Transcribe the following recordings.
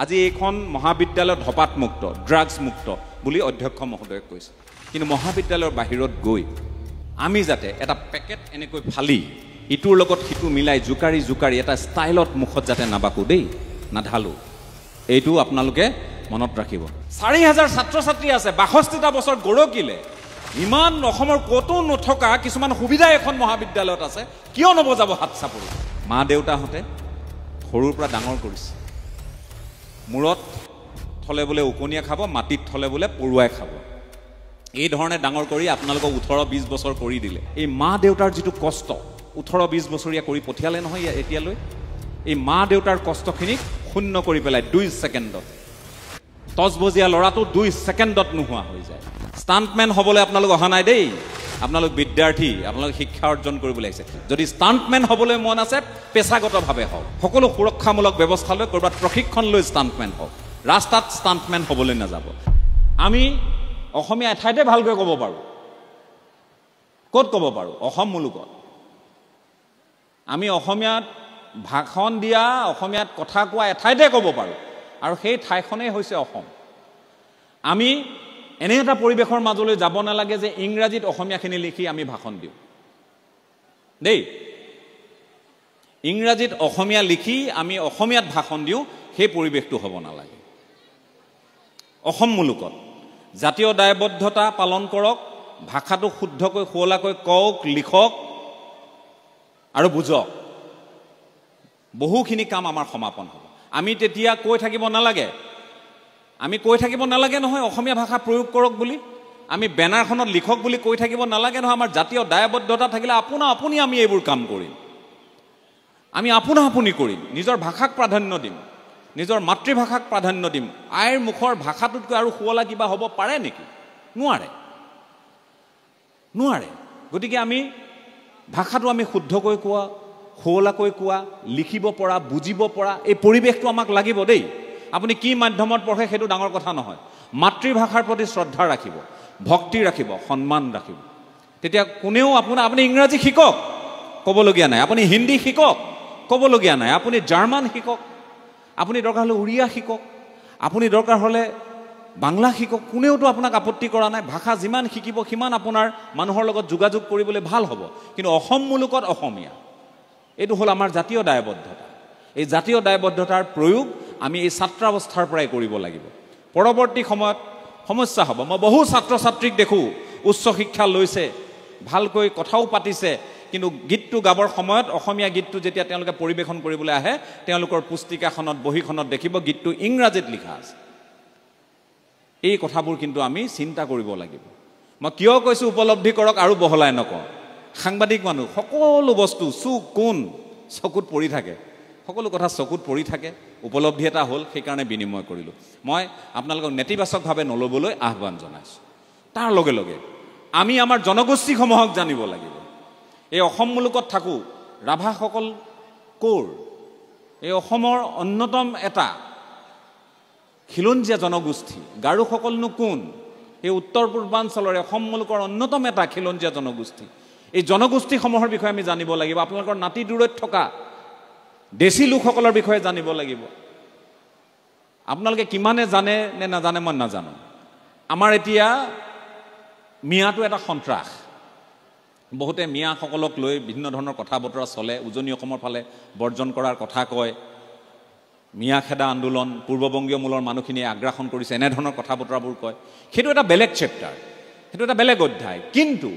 আজি এইখন মহাবিদ্যালয় ধপাত মুক্ত ড্ৰাগছ মুক্ত বুলি অধ্যক্ষ মহোদয়ে কৈছে কিন্তু মহাবিদ্যালয়ৰ বাহিৰত গৈ আমি যাতে এটা পেকেট এনেকৈ ফালি ইটোৰ লগত হিটো মিলাই জুকাৰি এটা ষ্টাইলত মুখত যাতে নাবাকো দেই নাঢালো এইটো আপোনালোকে মনত ৰাখিব 4000 ছাত্ৰ ছাত্ৰী আছে 62টা বছৰ গৰকিলে ইমান অসমৰ কতো নথকা কিছুমান সুবিধা এখন মহাবিদ্যালয়ত আছে কিয় নবজাব হাত চাপৰি মা দেউতাহঁতে সৰুৰ পৰা ডাঙৰ কৰিছে মূৰত থলে বলে উকনিয়া খাব মাটিত থলে বলে পৰুৱাই খাব এই ধৰণে ডাঙৰ কৰি আপোনালোকক 18-20 বছৰ কৰি দিলে এই মা দেউতাৰ যেটো কষ্ট 18-20 বছৰীয়া কৰি পঠিয়ালে নহয় এতিয়ালৈ এই মা দেউতাৰ কষ্টখিনি শূন্য কৰি পেলাই 2 ছেকেণ্ডত তজবজীয়া লৰাটো 2 ছেকেণ্ডত নোহোৱা হৈ যায় ষ্টান্টম্যান হ'বলৈ আপোনালোক অহা নাই দেই আপোনালোক বিদ্যাৰ্থী আপোনালোক শিক্ষা অৰ্জন কৰিবলৈ আহিছে যদি ষ্টান্টম্যান হ'বলৈ মন আছে পেছাগতভাৱে হওক সকলো সুৰক্ষামূলক ব্যৱস্থা লৈ কৰবাত প্ৰশিক্ষণ লৈ ষ্টান্টম্যান হওক ৰাস্তাত ষ্টান্টম্যান হ'বলৈ নাযাব আমি অসমীয়া এঠাইতে ভালকৈ ক'ব পাৰো ক'ত ক'ব পাৰো অসম মুলুকত আমি অসমীয়াত ভাষণ দিয়া অসমীয়াত কথা কোৱা এঠাইতে ক'ব পাৰো আৰু সেই ঠাইখনেই হৈছে অসম আমি এনে এটা পৰিবেশৰ মাজলৈ যাব নালাগে যে ইংৰাজীত অসমীয়াখিনি লিখি আমি ভাষণ দিওঁ দেই ইংৰাজীত অসমীয়া লিখি আমি অসমীয়াত ভাষণ দিওঁ সেই পৰিবেশটো হ'ব নালাগে অসম মুলুকত জাতীয় দায়বদ্ধতা পালন কৰক ভাষাটো শুদ্ধকৈ খোলাকৈ কওক লিখক আৰু বুজক বহুখিনি কাম আমাৰ সমাপন হ'ব আমি তেতিয়া কৈ থাকিব নালাগে আমি কৈ থাকিব নালাগে নহয় অসমীয়া ভাষা প্ৰয়োগ কৰক বুলি আমি বেনাৰখনত লিখক বুলি কৈ থাকিব নালাগে নহয় আমাৰ জাতীয় দায়বদ্ধতা থাকিলে আপুনি আমি এইবোৰ কাম কৰিম আমি আপুনি কৰিম নিজৰ ভাষাক প্ৰাধান্য দিম নিজৰ মাতৃভাষাক প্ৰাধান্য দিম আইৰ মুখৰ ভাষাটোতকৈ আৰু শুৱলা কিবা হ'ব পাৰে নেকি নোৱাৰে গতিকে আমি ভাষাটো আমি শুদ্ধকৈ কোৱা শুৱলাকৈ কোৱা লিখিব পৰা বুজিব পৰা এই পৰিৱেশটো আমাক লাগিব দেই আপুনি কি মাধ্যমত পঢ়ে সেইটো ডাঙৰ কথা নহয় মাতৃভাষাৰ প্ৰতি শ্ৰদ্ধা ৰাখিব ভক্তি ৰাখিব সন্মান ৰাখিব তেতিয়া কোনেও আপুনি ইংৰাজী শিকক ক'বলগীয়া নাই আপুনি হিন্দী শিকক ক'বলগীয়া নাই আপুনি জাৰ্মান শিকক আপুনি দৰকাৰ হ'লে উৰিয়া শিকক আপুনি দৰকাৰ হ'লে বাংলা শিকক কোনেওতো আপোনাক আপত্তি কৰা নাই ভাষা যিমান শিকিব সিমান আপোনাৰ মানুহৰ লগত যোগাযোগ কৰিবলৈ ভাল হ'ব কিন্তু অসম মুলুকত অসমীয়া এইটো হ'ল আমাৰ জাতীয় দায়বদ্ধতা এই জাতীয় দায়বদ্ধতাৰ প্ৰয়োগ আমি এই ছাত্ৰাৱস্থাৰ পৰাই কৰিব লাগিব পৰৱৰ্তী সময়ত সমস্যা হ'ব মই বহু ছাত্ৰ ছাত্ৰীক দেখো উচ্চ শিক্ষা লৈছে ভালকৈ কথাও পাতিছে কিন্তু গীতটো গাবৰ সময়ত অসমীয়া গীতটো যেতিয়া তেওঁলোকে পৰিবেশন কৰিবলৈ আহে তেওঁলোকৰ পুস্তিকাখনত বহীখনত দেখিব গীতটো ইংৰাজীত লিখা আছে এই কথাবোৰ কিন্তু আমি চিন্তা কৰিব লাগিব মই কিয় কৈছো উপলব্ধি কৰক আৰু বহলাই নকওঁ সাংবাদিক মানুহ সকলো বস্তু কোন চকুত পৰি থাকে সকলো কথা চকুত পৰি থাকে উপলব্ধি এটা হ'ল সেইকাৰণে বিনিময় কৰিলোঁ মই আপোনালোকক নেতিবাচকভাৱে নল'বলৈ আহ্বান জনাইছোঁ তাৰ লগে লগে আমি আমাৰ জনগোষ্ঠীসমূহক জানিব লাগিব এই অসম মুলুকত থাকোঁ ৰাভাসকল ক'ৰ এই অসমৰ অন্যতম এটা খিলঞ্জীয়া জনগোষ্ঠী গাৰোসকলনো কোন এই উত্তৰ পূৰ্বাঞ্চলৰ অসম মুলুকৰ অন্যতম এটা খিলঞ্জীয়া জনগোষ্ঠী এই জনগোষ্ঠীসমূহৰ বিষয়ে আমি জানিব লাগিব আপোনালোকৰ নাতি দূৰৈত থকা দেশী লোকসকলৰ বিষয়ে জানিব লাগিব আপোনালোকে কিমানে জানে নে নাজানে মই নাজানো আমাৰ এতিয়া মিয়াটো এটা সন্ত্ৰাস বহুতে মিয়াসকলক লৈ বিভিন্ন ধৰণৰ কথা বতৰা চলে উজনি অসমৰ ফালে বৰ্জন কৰাৰ কথা কয় মিয়া খেদা আন্দোলন পূৰ্ববংগীয় মূলৰ মানুহখিনিয়ে আগ্ৰাসন কৰিছে এনেধৰণৰ কথা বতৰাবোৰ কয় সেইটো এটা বেলেগ চেপ্টাৰ সেইটো এটা বেলেগ অধ্যায় কিন্তু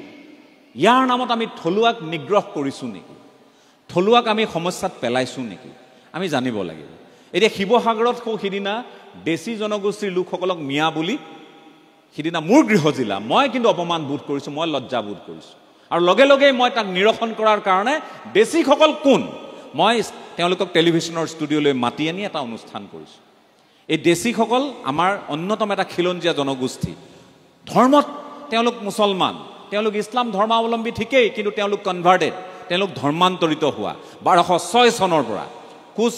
ইয়াৰ নামত আমি থলুৱাক নিগ্ৰহ কৰিছোঁ নেকি থলুৱাক আমি সমস্যাত পেলাইছোঁ নেকি আমি জানিব লাগিব এতিয়া শিৱসাগৰত সিদিনা দেশী জনগোষ্ঠীৰ লোকসকলক মিয়া বুলি সিদিনা মোৰ গৃহ জিলা মই কিন্তু অপমান বোধ কৰিছোঁ মই লজ্জা বোধ কৰিছোঁ আৰু লগে লগে মই তাক নিৰসন কৰাৰ কাৰণে দেশীসকল কোন মই তেওঁলোকক টেলিভিশ্যনৰ ষ্টুডিঅ'লৈ মাতি আনি এটা অনুষ্ঠান কৰিছোঁ এই দেশীসকল আমাৰ অন্যতম এটা খিলঞ্জীয়া জনগোষ্ঠী ধৰ্মত তেওঁলোক মুছলমান তেওঁলোক ইছলাম ধৰ্মাৱলম্বী ঠিকেই কিন্তু তেওঁলোক কনভাৰ্টেড তেওঁলোক ধৰ্মান্তৰিত হোৱা 1206 চনৰ পৰা কোচ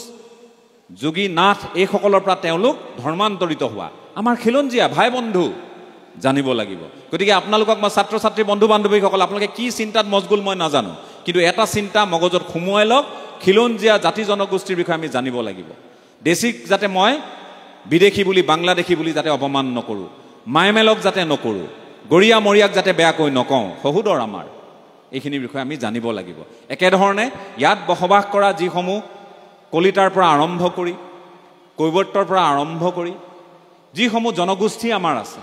যোগী নাথ এইসকলৰ পৰা তেওঁলোক ধৰ্মান্তৰিত হোৱা আমাৰ খিলঞ্জীয়া ভাই বন্ধু জানিব লাগিব গতিকে আপোনালোকক মই ছাত্ৰ ছাত্ৰী বন্ধু বান্ধৱীসকল আপোনালোকে কি চিন্তাত মজগুল মই নাজানো কিন্তু এটা চিন্তা মগজত সুমুৱাই লওক খিলঞ্জীয়া জাতি জনগোষ্ঠীৰ বিষয়ে আমি জানিব লাগিব দেশীক যাতে মই বিদেশী বুলি বাংলাদেশী বুলি যাতে অপমান নকৰোঁ, মাইমেলক যাতে নকৰোঁ, গৰিয়া মৰিয়াক যাতে বেয়াকৈ নকওঁ, সহোদৰ আমাৰ এইখিনিৰ বিষয়ে আমি জানিব লাগিব। একেধৰণে ইয়াত বসবাস কৰা যিসমূহ কলিতাৰ পৰা আৰম্ভ কৰি কৈৱৰ্তৰ পৰা আৰম্ভ কৰি যিসমূহ জনগোষ্ঠী আমাৰ আছে,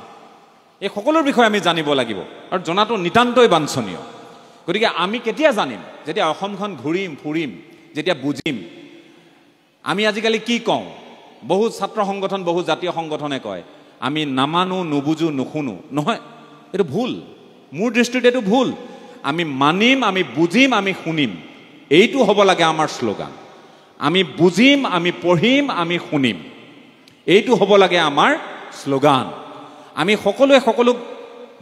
এই সকলোৰ বিষয়ে আমি জানিব লাগিব আৰু জনাটো নিতান্তই বাঞ্ছনীয়। গতিকে আমি কেতিয়া জানিম? যেতিয়া অসমখন ঘূৰিম ফুৰিম, যেতিয়া বুজিম। আমি আজিকালি কি কওঁ? বহু ছাত্ৰ সংগঠন, বহু জাতীয় সংগঠনে কয় আমি নামানো, নুবুজো, নুশুনো। নহয়, এইটো ভুল। মোৰ দৃষ্টিত এইটো ভুল। আমি মানিম, আমি বুজিম, আমি শুনিম, এইটো হ'ব লাগে আমাৰ শ্লোগান। আমি বুজিম, আমি পঢ়িম, আমি শুনিম, এইটো হ'ব লাগে আমাৰ শ্লোগান। আমি সকলোৱে সকলোক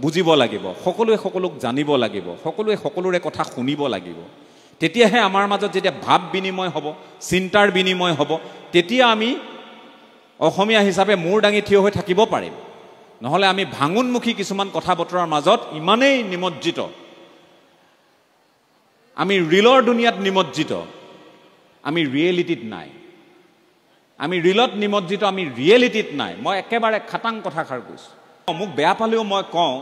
বুজিব লাগিব, সকলোৱে সকলোক জানিব লাগিব, সকলোৱে সকলোৰে কথা শুনিব লাগিব। তেতিয়াহে আমাৰ মাজত যেতিয়া ভাৱ বিনিময় হ'ব, চিন্তাৰ বিনিময় হ'ব, তেতিয়া আমি অসমীয়া হিচাপে মূৰ দাঙি থিয় হৈ থাকিব পাৰিম। নহ'লে আমি ভাঙোনমুখী কিছুমান কথা বতৰাৰ মাজত ইমানেই নিমজ্জিত, আমি ৰিলৰ দুনিয়াত নিমজ্জিত, আমি ৰিয়েলিটিত নাই। আমি ৰিলত নিমজ্জিত, আমি ৰিয়েলিটিত নাই। মই একেবাৰে খাটাং কথাষাৰ কৈছোঁ। মোক বেয়া পালেও মই কওঁ,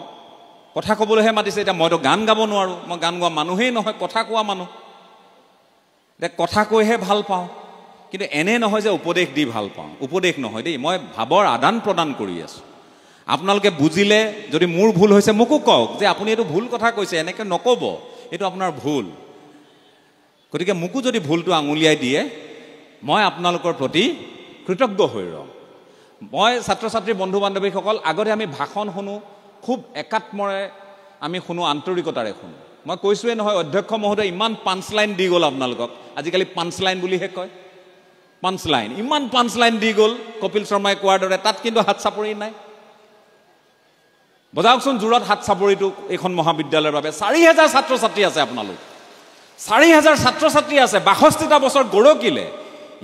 কথা ক'বলৈহে মাতিছে। এতিয়া মইতো গান গাব নোৱাৰোঁ, মই গান গোৱা মানুহেই নহয়, কথা কোৱা মানুহ। এতিয়া কথা কৈহে ভাল পাওঁ, কিন্তু এনে নহয় যে উপদেশ দি ভাল পাওঁ। উপদেশ নহয় দেই, মই ভাৱৰ আদান প্ৰদান কৰি আছোঁ। আপোনালোকে বুজিলে, যদি মোৰ ভুল হৈছে মোকো কওক যে আপুনি এইটো ভুল কথা কৈছে, এনেকৈ নক'ব, এইটো আপোনাৰ ভুল। গতিকে মোকো যদি ভুলটো আঙুলিয়াই দিয়ে, মই আপোনালোকৰ প্ৰতি কৃতজ্ঞ হৈ ৰওঁ। মই ছাত্ৰ ছাত্ৰী বন্ধু বান্ধৱীসকল, আগতে আমি ভাষণ শুনো, খুব একাত্মৰে আমি শুনো, আন্তৰিকতাৰে শুনো। মই কৈছোঁৱেই নহয়, অধ্যক্ষ মহোদয় ইমান পাঞ্চলাইন দি গ'ল আপোনালোকক। আজিকালি পাঞ্চলাইন বুলিহে কয়, পাঞ্চলাইন। ইমান পাঞ্চলাইন দি গ'ল কপিল শৰ্মাই কোৱাৰ দৰে। তাত কিন্তু হাত চাপৰি নাই। বজাওকচোন জোৰত হাত চাপৰিটো এইখন মহাবিদ্যালয়ৰ বাবে। ৪,০০০ ছাত্ৰ ছাত্ৰী আছে আপোনালোক, ৪,০০০ ছাত্ৰ ছাত্ৰী আছে, ৬২টা বছৰ গৰকিলে।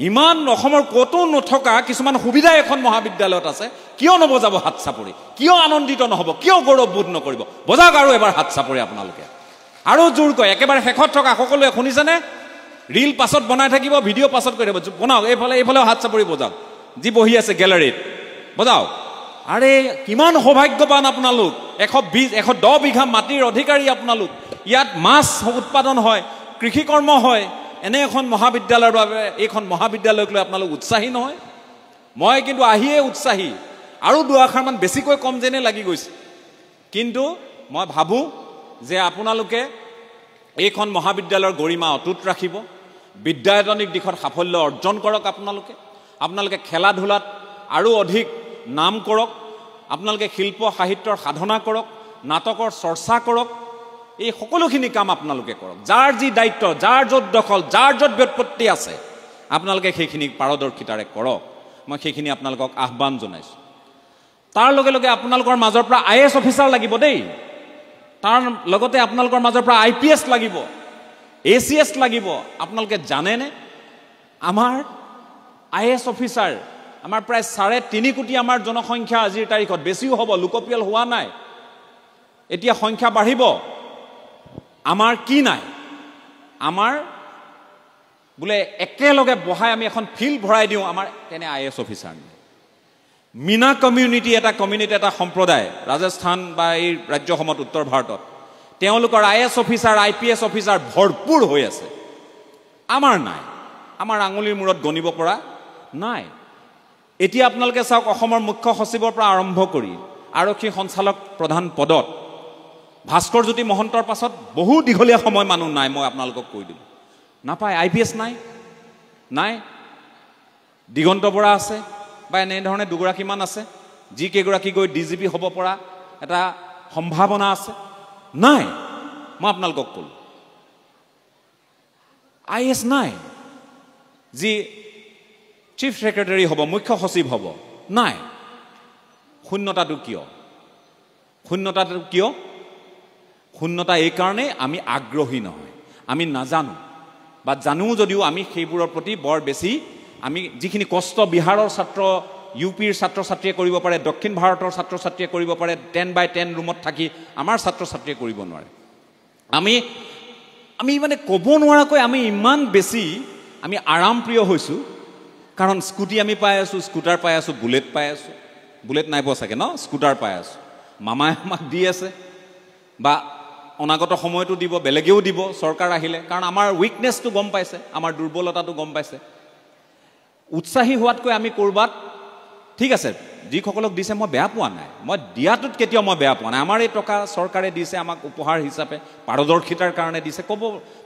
ইমান অসমৰ ক'তো নথকা কিছুমান সুবিধা এখন মহাবিদ্যালয়ত আছে, কিয় নবজাব হাত চাপৰি? কিয় আনন্দিত নহ'ব? কিয় গৌৰৱবোধ নকৰিব? বজাওক আৰু এবাৰ হাত চাপৰি আপোনালোকে, আৰু জোৰকৈ। একেবাৰে শেষত থকা সকলোৱে শুনিছেনে? ৰিল পাছত বনাই থাকিব, ভিডিঅ' পাছত কৰি থাকিব। বনাওক, এইফালেও হাত চাপৰি বজাওক, যি বহি আছে গেলাৰীত, বজাওক। আৰে কিমান সৌভাগ্যৱান আপোনালোক! ১১০ বিঘা মাটিৰ অধিকাৰী আপোনালোক। ইয়াত মাছ উৎপাদন হয়, কৃষি কৰ্ম হয়। এনে এখন মহাবিদ্যালয়ৰ বাবে, এইখন মহাবিদ্যালয়ক লৈ আপোনালোক উৎসাহী নহয়? মই কিন্তু আহিয়ে উৎসাহী, আৰু দুআষাৰমান বেছিকৈ কম যেনে লাগি গৈছে। কিন্তু মই ভাবোঁ যে আপোনালোকে এইখন মহাবিদ্যালয়ৰ গৰিমা অটুট ৰাখিব, বিদ্যায়তনিক দিশত সাফল্য অৰ্জন কৰক। আপোনালোকে খেলা ধূলাত আৰু অধিক নাম কৰক, আপোনালোকে শিল্প সাহিত্যৰ সাধনা কৰক, নাটকৰ চৰ্চা কৰক। এই সকলোখিনি কাম আপোনালোকে কৰক। যাৰ যি দায়িত্ব, যাৰ য'ত দখল, যাৰ য'ত ব্যুৎপত্তি আছে, আপোনালোকে সেইখিনি পাৰদৰ্শিতাৰে কৰক। মই সেইখিনি আপোনালোকক আহ্বান জনাইছোঁ। তাৰ লগে লগে আপোনালোকৰ মাজৰ পৰা IAS অফিচাৰ লাগিব দেই। তাৰ লগতে আপোনালোকৰ মাজৰ পৰা IPS লাগিব, ACS লাগিব। আপোনালোকে জানেনে, আমাৰ IAS অফিচাৰ আমাৰ প্ৰায় ৩.৫ কোটি আমাৰ জনসংখ্যা আজিৰ তাৰিখত। বেছিও হ'ব, লোকপিয়ল হোৱা নাই, এতিয়া সংখ্যা বাঢ়িব। আমাৰ কি নাই? আমাৰ বোলে একেলগে বহাই আমি এখন ফিল্ড ভৰাই দিওঁ, আমাৰ তেনে IAS অফিচাৰ নাই। মিনা কমিউনিটি এটা সম্প্ৰদায় ৰাজস্থান বা এই ৰাজ্যসমূহত, উত্তৰ ভাৰতত, তেওঁলোকৰ IAS অফিচাৰ, IPS অফিচাৰ ভৰপূৰ হৈ আছে। আমাৰ নাই, আমাৰ আঙুলিৰ মূৰত গণিব পৰা নাই। এতিয়া আপোনালোকে চাওক, অসমৰ মুখ্য সচিবৰ পৰা আৰম্ভ কৰি আৰক্ষী সঞ্চালক প্ৰধান পদত ভাস্কৰজ্যোতি মহন্তৰ পাছত বহু দীঘলীয়া সময় মানুহ নাই। মই আপোনালোকক কৈ দিলোঁ, নাপায়। IPS নাই। দিগন্ত বৰা আছে, বা এনেধৰণে দুগৰাকীমান আছে, যিকেইগৰাকী গৈ DGP হ'ব পৰা এটা সম্ভাৱনা আছে। নাই, মই আপোনালোকক ক'লোঁ। IAS নাই, যি চিফ ছেক্ৰেটাৰী হ'ব, মুখ্য সচিব হ'ব, নাই। শূন্যতাটো কিয়? শূন্যতা এইকাৰণে আমি আগ্ৰহী নহয়, আমি নাজানো, বা জানো যদিও আমি সেইবোৰৰ প্ৰতি বৰ বেছি, আমি যিখিনি কষ্ট বিহাৰৰ ছাত্ৰ, UPৰ ছাত্ৰ ছাত্ৰীয়ে কৰিব পাৰে, দক্ষিণ ভাৰতৰ ছাত্ৰ ছাত্ৰীয়ে কৰিব পাৰে, 10x10 ৰুমত থাকি, আমাৰ ছাত্ৰ ছাত্ৰীয়ে কৰিব নোৱাৰে। আমি মানে ক'ব নোৱাৰাকৈ আমি ইমান বেছি আমি আৰামপ্ৰিয় হৈছোঁ, কাৰণ স্কুটি আমি পাই আছোঁ, স্কুটাৰ পাই আছোঁ, বুলেট পাই আছোঁ। বুলেট নাই পোৱা চাগে ন, স্কুটাৰ পাই আছোঁ। মামাই আমাক দি আছে বা অনাগত সময়তো দিব, বেলেগেও দিব চৰকাৰ আহিলে, কাৰণ আমাৰ উইকনেছটো গম পাইছে, আমাৰ দুৰ্বলতাটো গম পাইছে। উৎসাহী হোৱাতকৈ আমি ক'ৰবাত ঠিক আছে, যিসকলক দিছে মই বেয়া পোৱা নাই, মই দিয়াটোত কেতিয়াও মই বেয়া পোৱা নাই। আমাৰ এই টকা চৰকাৰে দিছে আমাক উপহাৰ হিচাপে, পাৰদৰ্শিতাৰ কাৰণে দিছে,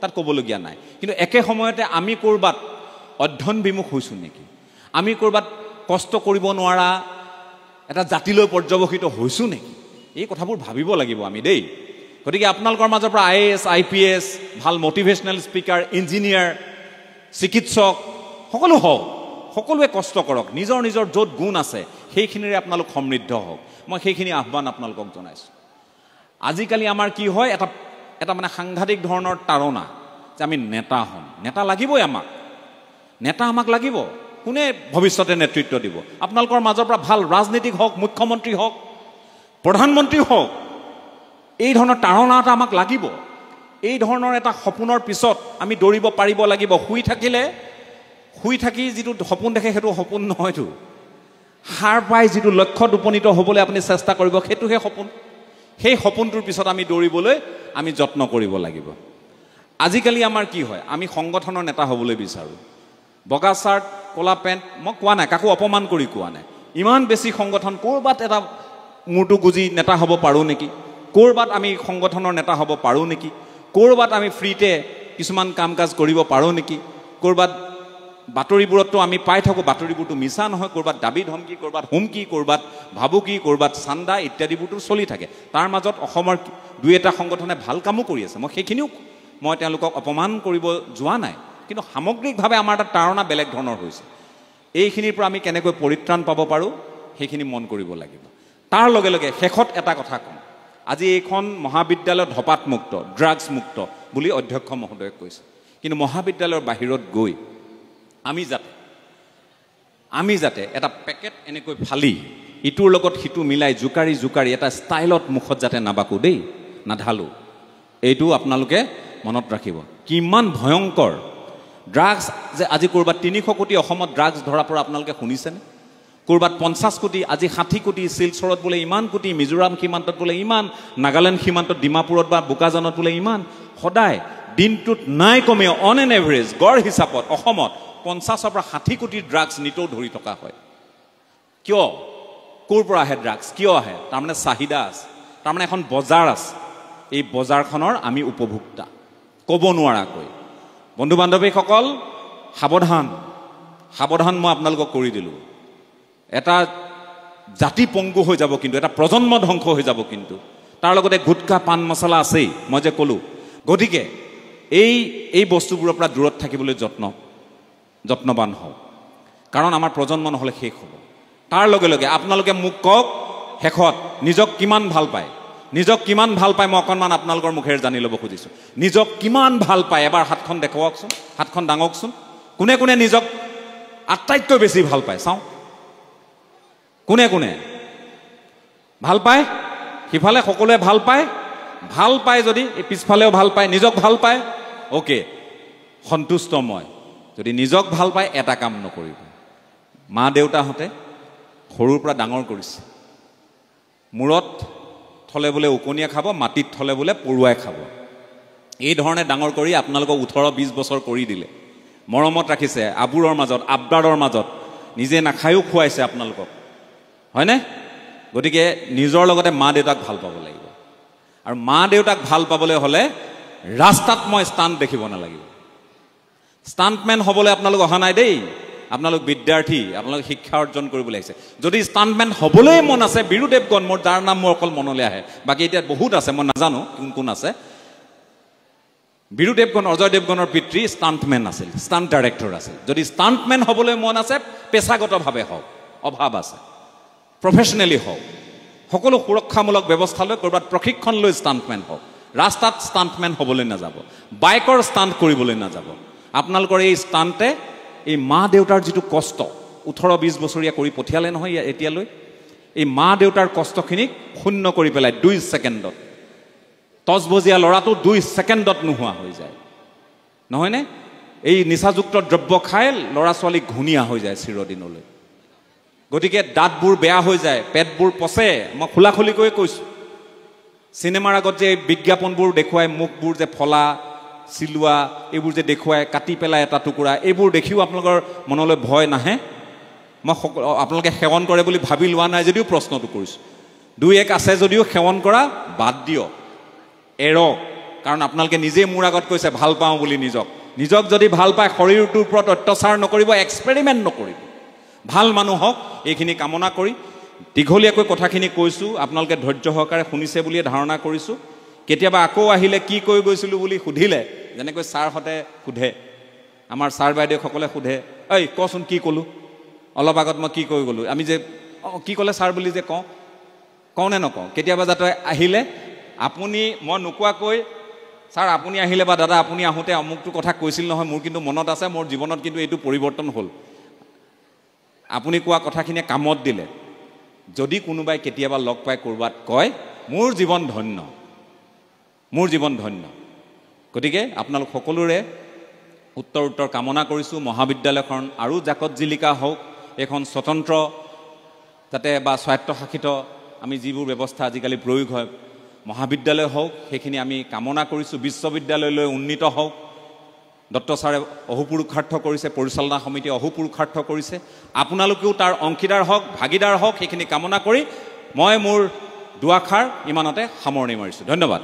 তাত ক'বলগীয়া নাই। কিন্তু একে সময়তে আমি ক'ৰবাত অধ্যয়ন বিমুখ হৈছোঁ নেকি, আমি ক'ৰবাত কষ্ট কৰিব নোৱাৰা এটা জাতিলৈ পৰ্যবসিত হৈছোঁ নেকি, এই কথাবোৰ ভাবিব লাগিব আমি দেই। গতিকে আপোনালোকৰ মাজৰ পৰা IAS, IPS, ভাল মটিভেশ্যনেল স্পীকাৰ, ইঞ্জিনিয়াৰ, চিকিৎসক সকলো হওক, সকলোৱে কষ্ট কৰক, নিজৰ নিজৰ য'ত গুণ আছে সেইখিনিৰে আপোনালোক সমৃদ্ধ হওক। মই সেইখিনি আহ্বান আপোনালোকক জনাইছোঁ। আজিকালি আমাৰ কি হয়, এটা মানে সাংঘাতিক ধৰণৰ তাৰণা যে আমি নেতা হ'ম, নেতা লাগিবই আমাক, নেতা আমাক লাগিব। কোনে ভৱিষ্যতে নেতৃত্ব দিব? আপোনালোকৰ মাজৰ পৰা ভাল ৰাজনীতিক হওক, মুখ্যমন্ত্ৰী হওক, প্ৰধানমন্ত্ৰী হওক, এই ধৰণৰ তাৰণা এটা আমাক লাগিব। এই ধৰণৰ এটা সপোনৰ পিছত আমি দৌৰিব পাৰিব লাগিব। শুই থাকি যিটো সপোন দেখে সেইটো সপোন নহয়তো। সাৰ পাই যিটো লক্ষ্যত উপনীত হ'বলৈ আপুনি চেষ্টা কৰিব, সেইটোহে সপোন। সেই সপোনটোৰ পিছত আমি দৌৰিবলৈ আমি যত্ন কৰিব লাগিব। আজিকালি আমাৰ কি হয়, আমি সংগঠনৰ নেতা হ'বলৈ বিচাৰোঁ। বগা চাৰ্ট, ক'লা পেণ্ট, মই কোৱা নাই, কাকো অপমান কৰি কোৱা নাই। ইমান বেছি সংগঠন, ক'ৰবাত এটা মূৰটো গুজি নেতা হ'ব পাৰোঁ নেকি, ক'ৰবাত আমি সংগঠনৰ নেতা হ'ব পাৰোঁ নেকি, ক'ৰবাত আমি ফ্ৰীতে কিছুমান কাম কাজ কৰিব পাৰোঁ নেকি, ক'ৰবাত বাতৰিবোৰততো আমি পাই থাকোঁ, বাতৰিবোৰতো মিছা নহয়, ক'ৰবাত দাবী ধমকি, ক'ৰবাত হুমকি, ক'ৰবাত ভাবুকি, ক'ৰবাত চান্দা ইত্যাদিবোৰতো চলি থাকে। তাৰ মাজত অসমৰ দুই এটা সংগঠনে ভাল কামো কৰি আছে, সেইখিনিও মই তেওঁলোকক অপমান কৰিব যোৱা নাই। কিন্তু সামগ্ৰিকভাৱে আমাৰ এটা তাৰণা বেলেগ ধৰণৰ হৈছে। এইখিনিৰ পৰা আমি কেনেকৈ পৰিত্ৰাণ পাব পাৰোঁ সেইখিনি মন কৰিব লাগিব। তাৰ লগে লগে শেষত এটা কথা ক'ম, আজি এইখন মহাবিদ্যালয় ধঁপাতমুক্ত, ড্ৰাগছ মুক্ত বুলি অধ্যক্ষ মহোদয়ে কৈছে। কিন্তু মহাবিদ্যালয়ৰ বাহিৰত গৈ আমি যাতে এটা পেকেট এনেকৈ ফালি ইটোৰ লগত সিটো মিলাই জোকাৰি এটা ষ্টাইলত মুখত যাতে নাবাকো দেই, নাঢালো, এইটো আপোনালোকে মনত ৰাখিব। কিমান ভয়ংকৰ ড্ৰাগছ যে আজি ক'ৰবাত 300 কোটি অসমত ড্ৰাগছ ধৰা পৰা আপোনালোকে শুনিছেনে? ক'ৰবাত 50 কোটি, আজি 60 কোটি, শিলচৰত বোলে ইমান কোটি, মিজোৰাম সীমান্তত বোলে ইমান, নাগালেণ্ড সীমান্তত, ডিমাপুৰত বা বোকাজানত বোলে ইমান। সদায় দিনটোত নাই কমেও অন এন এভাৰেজ গড় হিচাপত অসমত 50 পৰা 60 কোটিৰ ড্ৰাগছ নিতৌ ধৰি থকা হয়। কিয়? ক'ৰ পৰা আহে ড্ৰাগছ? কিয় আহে? তাৰমানে চাহিদা আছে, তাৰমানে এখন বজাৰ আছে। এই বজাৰখনৰ আমি উপভোক্তা, ক'ব নোৱাৰাকৈ। বন্ধু বান্ধৱীসকল, সাৱধান মই আপোনালোকক কৰি দিলোঁ। এটা জাতি পংগু হৈ যাব, কিন্তু এটা প্ৰজন্ম ধ্বংস হৈ যাব। কিন্তু তাৰ লগতে গুটখা, পাণ মছলা আছেই, মই যে ক'লোঁ। গতিকে এই বস্তুবোৰৰ পৰা দূৰত থাকিবলৈ যত্নবান হওক, কাৰণ আমাৰ প্ৰজন্ম নহ'লে শেষ হ'ব। তাৰ লগে লগে আপোনালোকে মোক কওক, শেষত নিজক কিমান ভাল পায়, মই অকণমান আপোনালোকৰ মুখেৰে জানি ল'ব খুজিছোঁ। নিজক কিমান ভাল পায় এবাৰ হাতখন দেখুৱাওকচোন, হাতখন দাঙকচোন। কোনে কোনে নিজক আটাইতকৈ বেছি ভাল পায় চাওঁ? কোনে ভাল পায়? সিফালে সকলোৱে ভাল পায় যদি এই পিছফালেও ভাল পায়, নিজক ভাল পায়, অ'কে, সন্তুষ্ট মই। যদি নিজক ভাল পায়, এটা কাম নকৰিব। মা দেউতাহঁতে সৰুৰ পৰা ডাঙৰ কৰিছে, মূৰত থলে বোলে উকনীয়া খাব, মাটিত থলে বোলে পৰুৱাই খাব। এই ধৰণে ডাঙৰ কৰি আপোনালোকক 18-20 বছৰ কৰি দিলে, মৰমত ৰাখিছে, আবুৰৰ মাজত, আবদাৰৰ মাজত, নিজে নাখায়ো খুৱাইছে আপোনালোকক, হয়নে? গতিকে নিজৰ লগতে মা দেউতাক ভাল পাব লাগিব। আৰু মা দেউতাক ভাল পাবলৈ হ'লে ৰাস্তাত মই ষ্টাণ্ট দেখিব নালাগিব। ষ্টাণ্টমেন হ'বলৈ আপোনালোক অহা নাই দেই, আপোনালোক বিদ্যাৰ্থী, আপোনালোক শিক্ষা অৰ্জন কৰিবলৈ আহিছে। যদি ষ্টাণ্টমেন হ'বলৈ মন আছে, বীৰু দেৱগণ, যাৰ নাম মোৰ অকল মনলৈ আহে, বাকী এতিয়া বহুত আছে, মই নাজানো কোন আছে। বীৰু দেৱগণ, অজয় দেৱগণৰ পিতৃ ষ্টাণ্টমেন আছিল, ষ্টাণ্ট ডাইৰেক্টৰ আছিল। যদি ষ্টাণ্টমেন হ'বলৈ মন আছে, পেছাগতভাৱে হওক, অভাৱ আছে, প্ৰফেচনেলি হওক, সকলো সুৰক্ষামূলক ব্যৱস্থা লৈ ক'ৰবাত প্ৰশিক্ষণ লৈ ষ্টাণ্টমেন হওক। ৰাস্তাত ষ্টাণ্টমেন হ'বলৈ নাযাব, বাইকৰ ষ্টাণ্ট কৰিবলৈ নাযাব। আপোনালোকৰ এই ষ্টাণ্টে এই মা দেউতাৰ যিটো কষ্ট 18-20 বছৰীয়া কৰি পঠিয়ালে নহয় এতিয়ালৈ, এই মা দেউতাৰ কষ্টখিনিক শূন্য কৰি পেলাই 2 ছেকেণ্ডত, টচবজীয়া ল'ৰাটো 2 ছেকেণ্ডত নোহোৱা হৈ যায়, নহয়নে? এই নিচাযুক্ত দ্ৰব্য খাই ল'ৰা ছোৱালী ঘূণীয়া হৈ যায় চিৰদিনলৈ গতিকে দাঁতবোৰ বেয়া হৈ যায় পেটবোৰ পচে মই খোলাখুলিকৈ কৈছোঁ চিনেমাৰ আগত যে বিজ্ঞাপনবোৰ দেখুৱাই মুখবোৰ যে ফলা চিলোৱা এইবোৰ যে দেখুৱাই কাটি পেলাই এটা টুকুৰা এইবোৰ দেখিও আপোনালোকৰ মনলৈ ভয় নাহে মই আপোনালোকে সেৱন কৰে বুলি ভাবি লোৱা নাই যদিও প্ৰশ্নটো কৰিছোঁ দুই এক আছে যদিও সেৱন কৰা বাদ দিয়ক এৰক কাৰণ আপোনালোকে নিজে মোৰ আগত কৈছে ভাল পাওঁ বুলি নিজক যদি ভাল পায় শৰীৰটোৰ ওপৰত অত্যাচাৰ নকৰিব এক্সপেৰিমেণ্ট নকৰিব ভাল মানুহক এইখিনি কামনা কৰি দীঘলীয়াকৈ কথাখিনি কৈছোঁ আপোনালোকে ধৈৰ্য সহকাৰে শুনিছে বুলিয়ে ধাৰণা কৰিছোঁ কেতিয়াবা আকৌ আহিলে কি কৈ গৈছিলোঁ বুলি সুধিলে যেনেকৈ ছাৰহঁতে সোধে আমাৰ ছাৰ বাইদেউসকলে সোধে ঐ কচোন কি ক'লোঁ অলপ আগত মই কি কৈ গ'লোঁ আমি যে কি ক'লে ছাৰ বুলি যে কওঁ নে নকওঁ কেতিয়াবা যাতে আহিলে আপুনি মই নোকোৱাকৈ ছাৰ আপুনি আহিলে বা দাদা আপুনি আহোঁতে অমুকটো কথা কৈছিল নহয় মোৰ কিন্তু মনত আছে মোৰ জীৱনত কিন্তু এইটো পৰিৱৰ্তন হ'ল আপুনি কোৱা কথাখিনিয়ে কামত দিলে যদি কোনোবাই কেতিয়াবা লগ পাই ক'ৰবাত কয় মোৰ জীৱন ধন্য গতিকে আপোনালোক সকলোৰে উত্তৰ কামনা কৰিছোঁ মহাবিদ্যালয়খন আৰু জাকত জিলিকা হওক এখন স্বতন্ত্ৰ যাতে বা স্বায়ত্তশাসিত আমি যিবোৰ ব্যৱস্থা আজিকালি প্ৰয়োগ হয় মহাবিদ্যালয় হওক সেইখিনি আমি কামনা কৰিছোঁ বিশ্ববিদ্যালয়লৈ উন্নীত হওক দত্ত ছাৰে অহোপুৰুষাৰ্থ কৰিছে পৰিচালনা সমিতিয়ে অহোপুৰুষাৰ্থ কৰিছে আপোনালোকেও তাৰ অংশীদাৰ হওক ভাগিদাৰ হওক সেইখিনি কামনা কৰি মই মোৰ দুআষাৰ ইমানতে সামৰণি মাৰিছোঁ ধন্যবাদ